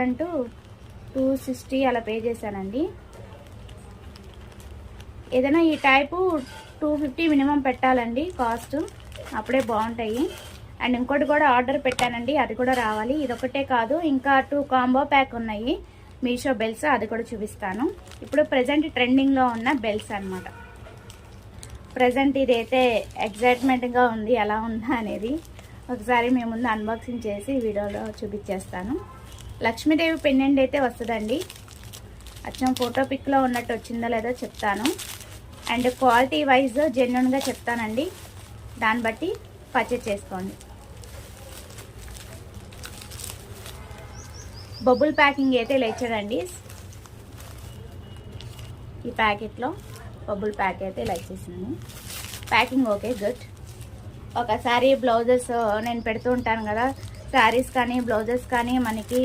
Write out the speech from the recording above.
అంటూ 260 అలా పే చేశానండి. ఏదైనా ఈ టైపు 250 మినిమం పెట్టాలండి కాస్ట్, అప్పుడే బాగుంటాయి. అండ్ ఇంకోటి కూడా ఆర్డర్ పెట్టానండి, అది కూడా రావాలి. ఇదొకటే కాదు, ఇంకా 2 కాంబో ప్యాక్ ఉన్నాయి మీషో బెల్స్, అది కూడా చూపిస్తాను. ఇప్పుడు ప్రజెంట్ ట్రెండింగ్లో ఉన్న బెల్స్ అనమాట. ప్రజెంట్ ఇదైతే ఎగ్జైట్మెంట్గా ఉంది, ఎలా ఉందా అనేది ఒకసారి మేము ముందు అన్బాక్సింగ్ చేసి వీడియోలో చూపించేస్తాను. లక్ష్మీదేవి పెండెంట్ అయితే వస్తుందండి, అచ్చం ఫోటో పిక్లో ఉన్నట్టు వచ్చిందో లేదో చెప్తాను. అండ్ క్వాలిటీ వైజ్ జెన్యున్గా చెప్తానండి, దాన్ని బట్టి పర్చేజ్ చేసుకోండి. బబుల్ ప్యాకింగ్ అయితే లేచాడండి, ఈ ప్యాకెట్లో బబుల్ ప్యాక్ అయితే ఇలా ఇచ్చేసింది. Packing okay, good. ఒకసారి బ్లౌజెస్ నేను పెడుతూ ఉంటాను కదా, శారీస్ కానీ బ్లౌజెస్ కానీ మనకి